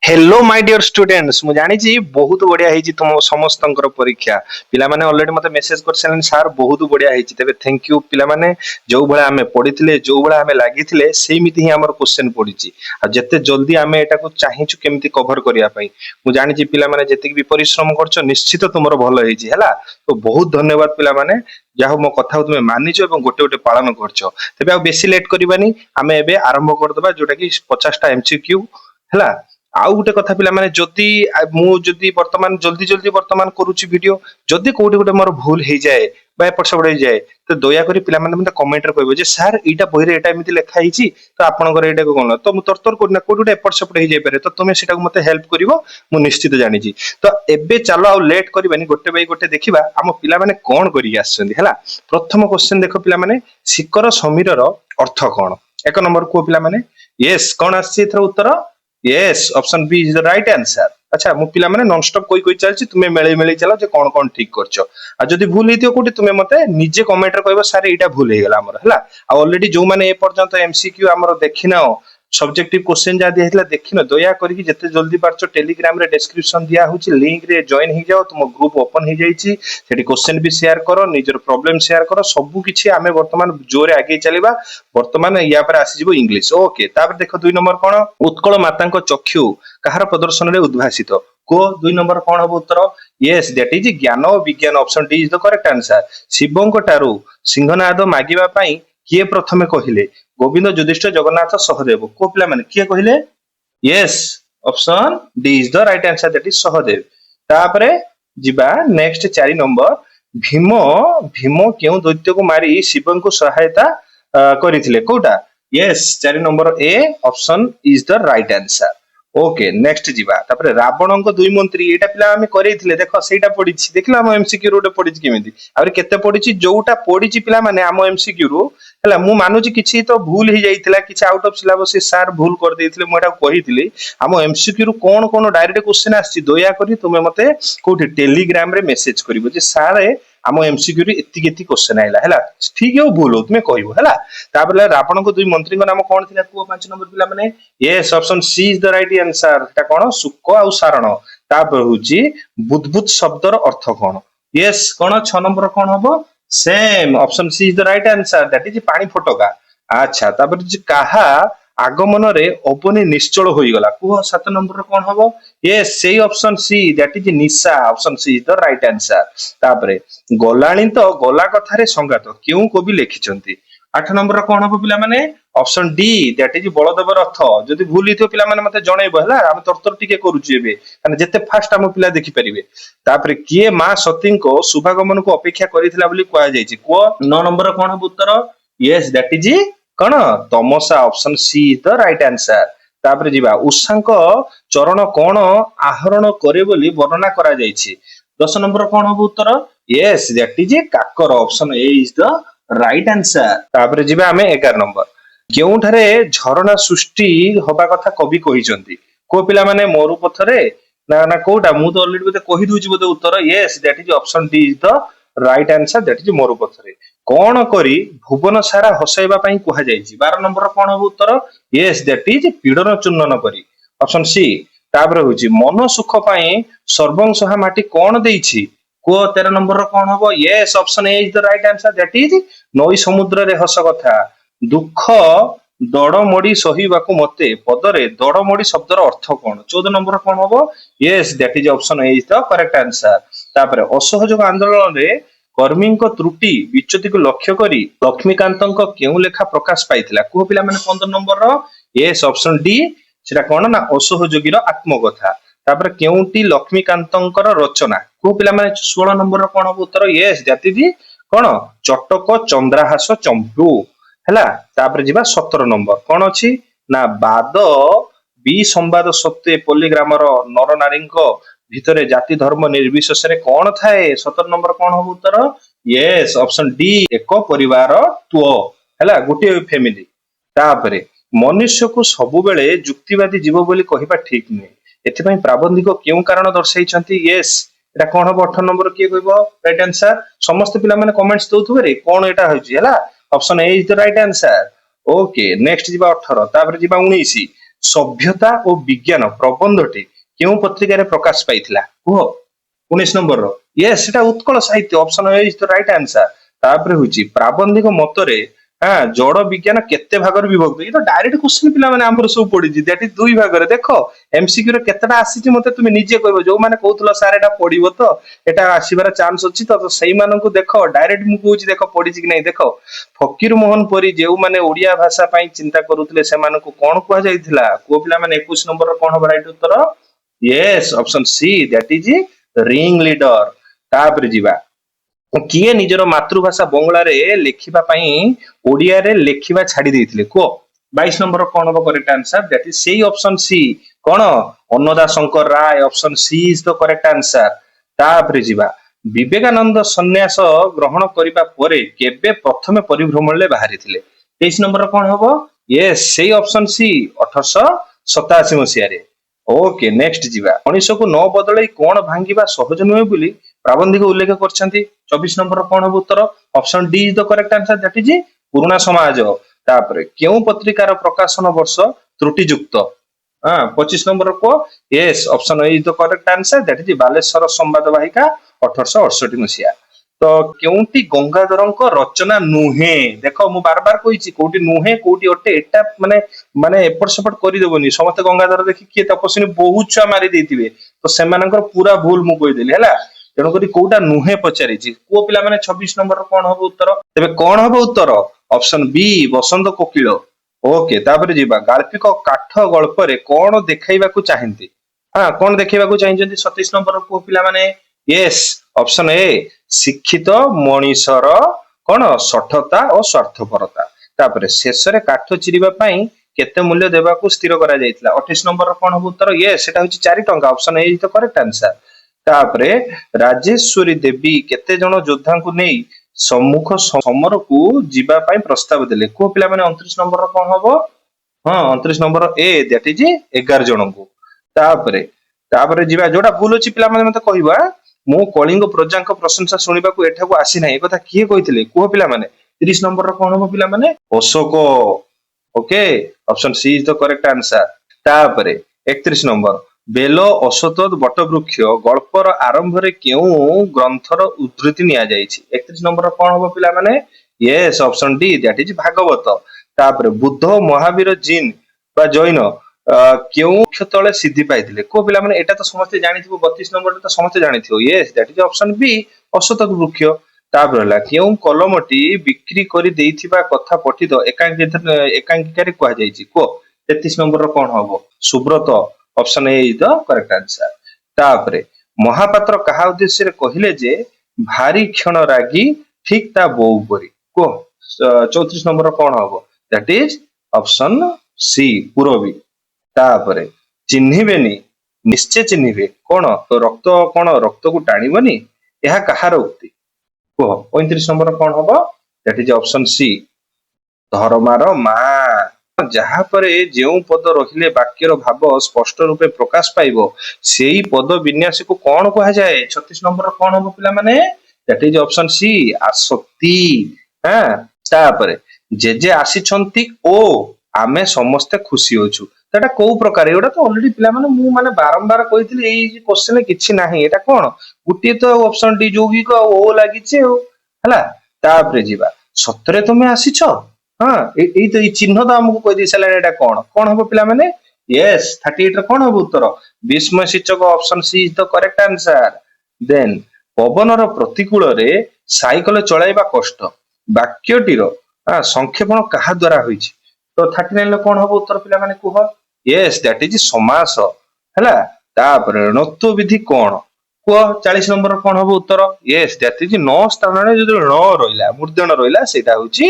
Hello my dear students मु जानी जी बहुत बढ़िया है तुम समस्त परीक्षा पिला माने ऑलरेडी मते मेसेज कर सारे सर बहुत बढ़िया है तेबे थैंक यू पिला माने जो भला हमें पढ़िथिले जो भला हमें लागिथिले सेमिति ही हमर क्वेश्चन पड़िछि आ जते जल्दी हमें एटा को चाहिछु केमिति कवर करिया पई मु जानि जी पिला माने जते भी परिश्रम करछो निश्चित तुमरो भलो हेछि हला तो बहुत धन्यवाद पिला माने जाहो मो कथा तुमे मानिछो एवं गोटे गोटे पालन करछो तेबे आ बेसी लेट करबानी हमें एबे आरंभ करदबा जोटा कि 50 टा एमसीक्यू हला आउ गोटे कथा पिला माने जदि मु जदि वर्तमान जल्दी जल्दी वर्तमान करूची वीडियो जदि कोठी गोटे मोर भूल हे जाए बा एपट सेपट हे जाए तो दया करी पिला माने मते कमेंट रे कहबो जे सर एटा बही रे एटा एमिति लेखा हिची तो आपनकर एटा को कोन तो मु तरतर कोना कोठी गोटे एपट सेपट हे जाय पारे तो तुमे सेटा को मते हेल्प करिवो मु निश्चित जानि छी तो एबे चलो आ लेट करबानी गोटे बाई गोटे देखिबा हम पिला माने कोन करी आछंदी हला प्रथम क्वेश्चन देखो पिला माने शिखर समीरर अर्थ कोन एक नंबर को पिला माने यस कोन आछि एथर उत्तर yes option B is the right answer अच्छा मु पिला माने नॉन स्टॉप कोई चलछि तुमे मेळे मेळे चलो जे कोन कोन ठीक करछो आ जदी भूल हेतियो कोठी तुमे मते निजे कमेंट रे कहबो सर एटा भूल हे गेला हमर हला आ ऑलरेडी जो माने ए पर्यंत एमसीक्यू हमर देखिनाओ सब्जेक्टिव क्वेश्चन जा दिया देखिन दया करी जिते जल्दी पारछो टेलीग्राम रे डिस्क्रिप्शन दिया होची लिंक रे जॉइन हो जाओ तुम ग्रुप ओपन हो जाईची सेठी क्वेश्चन भी शेयर करो निजर प्रॉब्लम शेयर करो सब किछि आमे वर्तमान जोरे आगे चलीबा वर्तमान या पर आसी जिवो इंग्लिश ओके तापर देखो 2 नंबर कोन उत्कल मातांको चक्षु कहार प्रदर्शन रे उद्भासित को 2 नंबर कोन हो उत्तर यस दैट इज ज्ञान और विज्ञान option D is the correct answer शिवंको टारू सिंहनाद मागिबा पई किए प्रथमे कहिले गोविंद युधिष्ठिर जगन्नाथ सहदेव को पिला माने किए कहिले yes option D is the right answer that is Sahadev तापरे जिबा नेक्स्ट 4 नंबर भीम भीम केउ दैत्य को मारी शिवन को सहायता करिथिले कोटा yes 4 number A option is the right answer okay next जिबा तापरे रावण को दुई मंत्री एटा पिला हमें करैथिले देखो सेटा पडिछि देखला हम एमसीक्यू रोटे पडिछि केमिति आरे केते पडिछि जोटा पडिछि पिला माने हम एमसीक्यू रो हला मु मानुछि किछि तो भूल ही जाइथिला किछि आउट ऑफ सिलेबस सर भूल कर देथिले मु एटा कहिथिले हम एमसीक्यू रो कोन कोन डायरेक्ट क्वेश्चन आछि दया करी तुमे मते कोठी टेलीग्राम रे मेसेज करिवो जे सर आम एमसीक्यू एति केति क्वेश्चन आइला हला ठीक है भूल हो तुमे कहबो हला ताबले रावण को दुई मंत्री को नाम कोन थिला को 5 नंबर पिला माने yes option C is the right answer एटा कोन सुक आ सारण तापर होची बुद्बुद शब्दर अर्थ कोन यस कोन 6 नंबर कोन हबो same option C is the right answer that is पानी फटका अच्छा तापर जे काहा आगमन रे अपने निश्चल होई गला को 7 नंबर कोन हबो यस सेही option C that is Nisha option C is the right answer तापरे गलाणी तो गला कथा रे संगात केउ कवि लिखिचंती 8 नंबर कोन हबो पिला माने option D that is Baldev रथ जदी भूल हितो पिला माने मते जणैबो हला हम तरतर टिके करूची एबे माने जते फास्ट हम पिला देखि परिबे तापरे किए मां सती को शुभागमन को अपेक्षा करिथिला बोली कोआ जायछि को 9 नंबर कोन हबो उत्तर यस दैट इज कण तमसा option C is the right answer तापरे जिबा उषांक चरण कोन आहरण करे बोली वर्णना करा जायछि 10 नंबर कोन हबो उत्तर यस दैट इज काकर option A is the right answer तापरे जिबा हमें 11 नंबर केउठारे झरणा सृष्टि होबा कथा कवि कहिसंती को पिला माने मोरु पथरे ना ना कोटा मु तो ऑलरेडी बते कहि दूची बते उत्तर yes that is option D is the right answer that is मोरु पथरे कोन करी भुवन सारा हसैबा पई कहा जायछि 12 नंबर कोन हो उत्तर यस दैट इज पीडन चुन्नन करी ऑप्शन सी तापर होची मन सुख पई सर्वं सहा माटी कोन देइछि को 13 नंबर कोन हबो yes option A is the right answer that is नई समुद्र रे हस कथा दुख दड़ मोड़ी सहिबाकू मते पदरे दड़ मोड़ी शब्दर अर्थ कोन 14 नंबर कोन हबो yes that is option A is the correct answer तापर असहयोग आंदोलन रे कर्मी त्रुटि विच्युति को लक्ष्य करी लक्ष्मीकांत केउ लेखा प्रकाश पाइथिला को पिला माने 15 नंबर रो यस ऑप्शन डी सेटा कोन ना असहयोगीर आत्मकथा तापर केउटी लक्ष्मीकांतंकर रचना को पिला माने 16 नंबर रो कोन उत्तर यस दैट इज कोन चटक चंद्रहास चंपू हला तापर जिबा 17 नंबर कोन अछि ना बाद बी संवाद सत्य पॉलीग्रामर नर नारींको भितरे जाति धर्म निर्विशेष रे कोन थाए 17 नंबर कोन हो उत्तर यस ऑप्शन डी एक परिवार तो हला गोटे फैमिली तापरे मनुष्य को सबु बेले युक्तिवादी जीव बोली कहिबा ठीक नै एथि पई प्राबंधिक केउ कारण दर्शाई छंती यस एटा कोन हो 18 नंबर के कहबो राइट आंसर समस्त पिला माने कमेंट्स दउथबे रे कोन एटा होची हला option A is the right answer okay next जिबा 18 तापर जिबा 19 ସଭ୍ୟତା ଓ ବିଜ୍ଞାନ ପ୍ରବନ୍ଧଟି କେଉଁ ପତ୍ରିକାରେ ପ୍ରକାଶ ପାଇଥିଲା କୁହ? 19 ନମ୍ବରର ୟେସ୍ ସେଟା ଉତ୍କଳ ସାହିତ୍ୟ, option A is the right answer. ତାପରେ ହଉଛି ପ୍ରାବନ୍ଧିକ ମତରେ ଜଡ ବିଜ୍ଞାନ କେତେ ଭାଗରେ ବିଭକ୍ତ? ଏ ତ ଡାଇରେକ୍ଟ କ୍ୱେଶ୍ଚିନ ପିଲାମାନେ ଆମର ସବୁ ପଡିଛି, ଦ୍ୟାଟ ଇଜ 2 ଭାଗରେ। ଦେଖ ଏମସିକ୍ୟୁ ରେ କେତେଟା ଆସିଛି ମତେ ତୁମେ ନିଜେ କହିବ, ଯୋଉମାନେ କହୁଥିଲ ସାର୍ ଏଟା ପଡିବ ତ, ଏଟା ଆସିବାର ଚାନ୍ସ ଅଛି ତ ସେଇମାନଙ୍କୁ ଦେଖ ଡାଇରେକ୍ଟ ମୁଁ କହୁଛି ଦେଖ ପଡିଛି କି ନାହିଁ। ଦେଖ ଫକୀର ମୋହନ ପରି ଯେଉଁମାନେ ଓଡିଆ ଭାଷା ପାଇଁ ଚିନ୍ତା କରୁଥିଲେ ସେମାନଙ୍କୁ କଣ କୁହାଯାଇଥିଲା? ପୁଅ ପିଲାମାନେ 21 ନମ୍ବରର କଣ ହବ ରାଇଟ ଉତ୍ତର? Yes option C that is ring leader. ତାପରେ ଯିବା, କିଏ ନିଜର ମାତୃଭାଷା ବଙ୍ଗଳାରେ ଲେଖିବା ପାଇଁ ଓଡିଆରେ ଲେଖିବା ଛାଡି ଦେଇଥିଲେ କୁହ? 22 ନମ୍ବର କଣ ହବ କରେକ୍ଟ ଆନ୍ସର? ଦ୍ୟାଟ ଇଜ ସେଇ ଅପସନ ସି କଣ? Annada Shankar Ray. Option C is the correct answer. ତାପରେ ଯିବା, ବିବେକାନନ୍ଦ ସନ୍ନ୍ୟାସ ଗ୍ରହଣ କରିବା ପରେ କେବେ ପ୍ରଥମେ ପରିଭ୍ରମଣରେ ବାହାରିଥିଲେ? 23 ନମ୍ବର କଣ ହବ? ୟେସ୍ ସେଇ ଅପସନ ସି 1887 ମସିହାରେ। ଓକେ ନେକ୍ସଟ ଯିବା, ମଣିଷକୁ ନ ବଦଳେଇ କଣ ଭାଙ୍ଗିବା ସହଜ ନୁହେଁ ବୋଲି ପ୍ରାବନ୍ଧିକ ଉଲ୍ଲେଖ କରିଛନ୍ତି? 24 ନମ୍ବର କଣ ହବ ଉତ୍ତର? Option D is the correct answer, that is ପୁରୁଣା ସମାଜ। ତାପରେ କେଉଁ ପତ୍ରିକାର ପ୍ରକାଶନ ବର୍ଷ ତ୍ରୁଟିଯୁକ୍ତ? 25 ନମ୍ବର କୁହ? Yes option A is the correct answer, that is Baleswar Sambad Bahika 1868 ମସିହା। ତ କେଉଁଟି ଗଙ୍ଗାଧରଙ୍କ ରଚନା ନୁହେଁ? ଦେଖ ମୁଁ ବାରବାର କହିଛି କୋଉଠି ନୁହେଁ କୋଉଠି ଅଟେ, ଏଟା ମାନେ ମାନେ ଏପଟ ସେପଟ କରିଦେବନି। ସମସ୍ତେ ଗଙ୍ଗାଧର ଦେଖି କିଏ ତପସ୍ୱିନୀ ବହୁତ ଛୁଆ ମାରି ଦେଇଥିବେ, ତ ସେମାନଙ୍କର ପୁରା ଭୁଲ ମୁଁ କହିଦେଲି ହେଲା। ତେଣୁକରି କୋଉଟା ନୁହେଁ ପଚାରିଛି। ପୁଅ ପିଲାମାନେ 26 ନମ୍ବର କଣ ହବ ଉତ୍ତର? ତେବେ କଣ ହବ ଉତ୍ତର? ଅପସନ ବି ବସନ୍ତ କୋକିଳ। ଓକେ ତାପରେ ଯିବା, ଗାଳ୍ପିକ କାଠ ଗଳ୍ପରେ କଣ ଦେଖାଇବାକୁ ଚାହାନ୍ତି? କଣ ଦେଖେଇବାକୁ ଚାହିଁଛନ୍ତି 27 ନମ୍ବର ପୁଅ ପିଲାମାନେ? ୟେସ୍ ଅପସନ ଏ ଶିକ୍ଷିତ ମଣିଷର କଣ ସଠତା ଓ ସ୍ୱାର୍ଥପରତା। ତାପରେ ଶେଷରେ କାଠ ଚିରିବା ପାଇଁ କେତେ ମୂଲ୍ୟ ଦେବାକୁ ସ୍ଥିର କରାଯାଇଥିଲା? 28 ନମ୍ବର କଣ ହବ ଉତ୍ତର? ୟେସ୍ ସେଟା ହଉଛି 4 ଟଙ୍କା। Option A is the correct answer. ତାପରେ ରାଜେଶ୍ୱରୀ ଦେବୀ କେତେ ଜଣ ଯୋଦ୍ଧାଙ୍କୁ ନେଇ ସମ୍ମୁଖ ସମରକୁ ଯିବା ପାଇଁ ପ୍ରସ୍ତାବ ଦେଲେ? କୁହ ପିଲାମାନେ 29 ନମ୍ବର କଣ ହବ? 29 ନମ୍ବର ଏ ଦ୍ୟାଟ ଇଜ 11 ଜଣଙ୍କୁ। ତାପରେ ତାପରେ ଯିବା, ଯୋଉଟା ଭୁଲ ଅଛି ପିଲାମାନେ ମତେ କହିବା। ମୁଁ କଳିଙ୍ଗ ପ୍ରଜାଙ୍କ ପ୍ରଶଂସା ଶୁଣିବାକୁ ଏଠାକୁ ଆସିନାହିଁ, ଏ କଥା କିଏ କହିଥିଲେ? କୁହ ପିଲାମାନେ? 30 ନମ୍ବର କଣ ହବ ପିଲାମାନେ? Ashok. Okay option C is the correct answer. ତାପରେ 31 ନମ୍ବର, ବେଲ ଅଶ୍ୱତ ବଟବୃକ୍ଷ ଗଳ୍ପର ଆରମ୍ଭରେ କେଉଁ ଗ୍ରନ୍ଥର ଉଦ୍ଧୃତି ନିଆଯାଇଛି? 31 ନମ୍ବର କଣ ହବ ପିଲାମାନେ? Yes option D that is Bhagabata. ତାପରେ ବୁଦ୍ଧ ମହାବୀର ଜିନ୍ ବା ଜୈନ କେଉଁ ବୃକ୍ଷ ତଳେ ସିଦ୍ଧି ପାଇଥିଲେ? କୁହ ପିଲାମାନେ? ଏଟା ତ ସମସ୍ତେ ଜାଣିଥିବ, 32 ନମ୍ବର ତ ସମସ୍ତେ ଜାଣିଥିବ। ୟେସ୍ ଦ୍ୟାଟ ଇଜ ଅପସନ ବି ଅଶ୍ୱତଥ ବୃକ୍ଷ। ତାପରେ ହେଲା, କେଉଁ କଲମଟି ବିକ୍ରି କରି ଦେଇଥିବା କଥା ପଠିତ ଏକାଙ୍କିକାରେ କୁହାଯାଇଛି? କୁହ 33 ନମ୍ବର କଣ ହବ? Subrata. Option A is the correct answer. ତାପରେ ମହାପାତ୍ର କାହା ଉଦ୍ଦେଶ୍ୟରେ କହିଲେ ଯେ ଭାରି କ୍ଷଣ ରାଗି ଠିକ ତା ବୋଉ ପରି? କୁହ 34 ନମ୍ବର କଣ ହବ? That is option C Purabi. ତାପରେ ଚିହ୍ନିବେନି ନିଶ୍ଚୟ ଚିହ୍ନିବେ କଣ? ରକ୍ତ କଣ ରକ୍ତକୁ ଟାଣିବନି? ଏହା କାହାର ଉକ୍ତି? କୁହ 35 ନମ୍ବର କଣ ହବ? ଦ୍ୟାଟ ଇଜ ଅପସନ ସି ଧର୍ମାର ମା। ଯାହା ପରେ ଯେଉଁ ପଦ ରହିଲେ ବାକ୍ୟର ଭାବ ସ୍ପଷ୍ଟ ରୂପେ ପ୍ରକାଶ ପାଇବ ସେଇ ପଦ ବିନ୍ୟାସକୁ କଣ କୁହାଯାଏ? 36 ନମ୍ବର କଣ ହବ ପିଲାମାନେ? ଦ୍ୟାଟ ଇଜ ଅପସନ ସି ଆସକ୍ତି। ତାପରେ ଜେଜେ ଆସିଛନ୍ତି ଓ ଆମେ ସମସ୍ତେ ଖୁସି ଅଛୁ, ଏଟା କୋଉ ପ୍ରକାର? ଏଗୁଡା ତ ଅଲରେଡି ପିଲାମାନେ ମୁଁ ମାନେ ବାରମ୍ବାର କହିଥିଲି ଏଇ କ୍ୱେଶ୍ଚନ କିଛି ନାହିଁ। ଏଟା କଣ? ଗୋଟିଏ ତ ଅପସନ ଡି ଯୌଗିକ ଆଉ ଓ ଲାଗିଛି ଆଉ ହେଲା। ତାପରେ ଯିବା, ସତରେ ତମେ ଆସିଛ? ଏଇ ତ ଏଇ ଚିହ୍ନ ତ ଆମକୁ କହିଦେଇ ସାରିଲାଣି, ଏଟା କଣ? କଣ ହବ ପିଲାମାନେ? ୟେସ୍ 38 ର କଣ ହବ ଉତ୍ତର? ବିସ୍ମୟ ସୂଚକ। Option C is the correct answer. Then ପବନର ପ୍ରତିକୂଳରେ ସାଇକେଲ ଚଳାଇବା କଷ୍ଟ ବାକ୍ୟଟିର ସଂକ୍ଷେପଣ କାହା ଦ୍ଵାରା ହୋଇଛି? ତ 39 ର କଣ ହବ ଉତ୍ତର ପିଲାମାନେ କୁହ? ୟେସ୍ ଦ୍ୟାଟ ଇଜ ସମାସ ହେଲା। ତାପରେ ଣତ୍ବ ବିଧି କଣ? କୁହ 40 ନମ୍ବର କଣ ହବ ଉତ୍ତର? ୟେସ୍ ଦ୍ୟାଟ ଇଜ ନ ସ୍ଥାନରେ ଯଦି ଣ ରହିଲା ମୂର୍ଧନ ରହିଲା ସେଇଟା ହଉଛି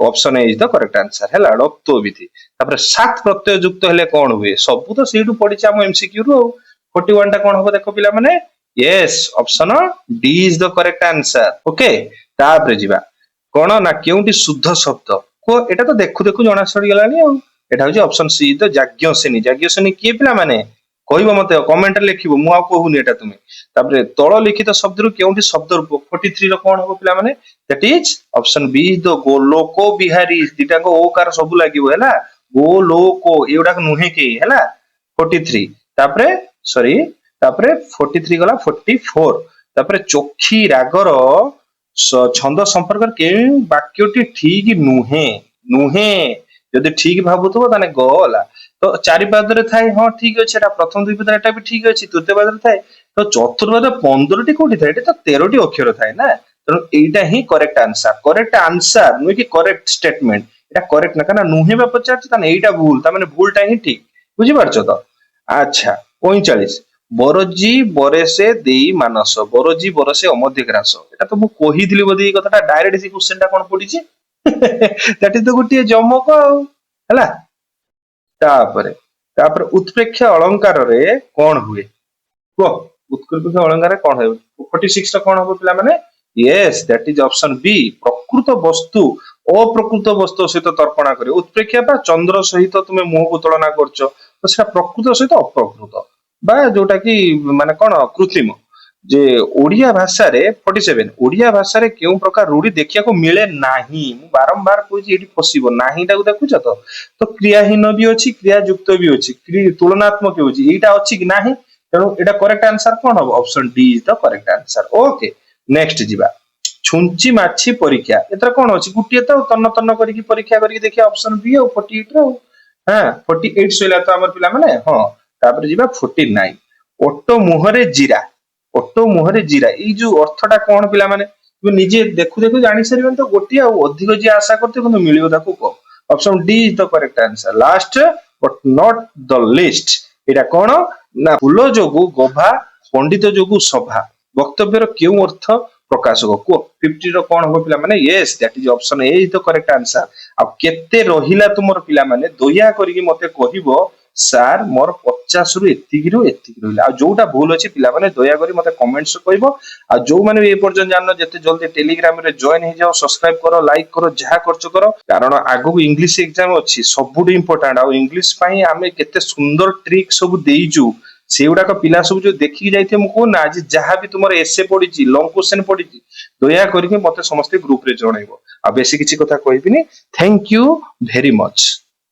option A is the correct answer ହେଲା ଣତ୍ବ ବିଧି। ତାପରେ ସାତ ପ୍ରତ୍ୟୟ ଯୁକ୍ତ ହେଲେ କଣ ହୁଏ? ସବୁ ତ ସେଇଠୁ ପଡିଛି ଆମ ଏମସିକ୍ୟୁ ରୁ ଆଉ। 41 ଟା କଣ ହବ ଦେଖ ପିଲାମାନେ? Yes option D is the correct answer. Okay ତାପରେ ଯିବା, କଣ ନା କେଉଁଠି ଶୁଦ୍ଧ ଶବ୍ଦ? କୁହ ଏଟା ତ ଦେଖୁ ଦେଖୁ ଜଣା ସରିଗଲାଣି ଆଉ। ଏଟା ହଉଛି ଅପସନ ସି ଦ ଯାଜ୍ଞସେନୀ। ଯାଜ୍ଞସେନୀ କିଏ ପିଲାମାନେ? କହିବ ମତେ କମେଣ୍ଟରେ ଲେଖିବ, ମୁଁ ଆଉ କହୁନି ଏଟା ତୁମେ। ତାପରେ ତଳ ଲିଖିତ ଶବ୍ଦରୁ କେଉଁଠି ଶବ୍ଦ ରୂପ? 43 ର କଣ ହବ ପିଲାମାନେ? ଦ୍ୟାଟ ଇଜ ଅପସନ ବି ଦ ଲୋକ ବିହାରୀ। ଦିଟାଙ୍କ ଓ କାର ସବୁ ଲାଗିବ ହେଲା। गो लो को एगुड़ा नुहे के है 43 तापरे सॉरी तापरे 43 गला 44 तापरे चोखी रागर छंद संपर्क के वाक्यटी ठीक नुहे नुहे जदि ठीक भावुथबो ताने गला तो चारि पादरे थाए हाँ ठीक अच्छे प्रथम दुई पाद एटा भी ठीक अच्छे तृतीय पादरे थाए तो चतुर्पाद 15टी कोठी थाए तो 13टी अक्षर थाए ना तेणु एटा ही करेक्ट आंसर नुहे कि करेक्ट स्टेटमेंट এটা करेक्ट ना काना नुहे बा पचारछि ताने एटा भूल ता माने भूलटा ही ठीक बुझी पारछो तो अच्छा 45 बरजी बरेसे देई मानस बरजी बरसे अमध्य ग्रास एटा तो मु कहिदिली बोदी ए कथाटा डायरेक्ट से क्वेश्चन टा कोन पडिछि दैट इज द गुटिए जमक हला तापरे तापरे उत्प्रेक्ष अलंकार रे कोन हुए को उत्प्रेक्ष अलंकार रे कोन हुए 46 टा कोन हो पिला माने yes that is option B प्रकृत वस्तु अप्रकृत वस्तु सहित तर्पणा करे उत्प्रेक्षा बा चंद्र सहित तुमे मुह को तुलना करछो तो सेटा प्रकृत सहित अप्रकृत बा जोटा कि माने कोन कृत्रिम जे ओडिया भाषा रे 47 ओडिया भाषा रे केउ प्रकार रूढ़ी देखिया को मिले नाही मु बारंबार कहछि एठी फसिबो नाही ताकू देखुछ तो क्रियाहीन भी अछि क्रिया युक्त भी अछि तुलनात्मक होछि एटा अछि कि नाही तेणु एटा करेक्ट आंसर कोन हो option D is the correct answer okay next जिबा छुंची माछी परीक्षा एतर कोन अछि गुटिए तो तन्न तन्न करिकि परीक्षा करिकि देखिया ऑप्शन बी और 48 रो हां 48 सोइला तो हमर पिला माने हां तापर जिबा 49 ओटो मुहरे जीरा ई जो अर्थटा कोन पिला माने तु निजे देखु देखु जानि सरिबन तो गोटिए आ अधिक जे आशा करते କିନ୍ତୁ मिलियो ताकू को option D is the correct answer last but not the list एटा कोन ना फूलो जोगु गोभा पंडित जोगु सभा वक्तव्यर केउ अर्थ प्रकाशक को 50 रो कोन हो पिला माने yes that is option A is the correct answer आ केते रहिला तुमर पिला माने दया करिकि मते कहिबो सर मोर 50 रु एतिकी रहिला आ जोटा भूल अछि पिला माने दया करी मते कमेंट्स कहबो आ जो माने ए पर्यंत जाननो जते जल्दी टेलीग्राम रे जॉइन हे जाओ सब्सक्राइब करो लाइक करो जहा करचो करो कारण आगु इंग्लिश एग्जाम अछि सबुड इंपोर्टेंट आ इंग्लिश पई आमे केते सुंदर ट्रिक सब देइजु सेउडाक पिला सब जो देखि जाइथे मु को ना आज जहा भी तुमर एसे पडिछि लॉन्ग क्वेश्चन पडिछि दया करिके मते समस्त ग्रुप रे जणाइबो आ बेसी किछि कथा कहबिनी थैंक यू वेरी मच।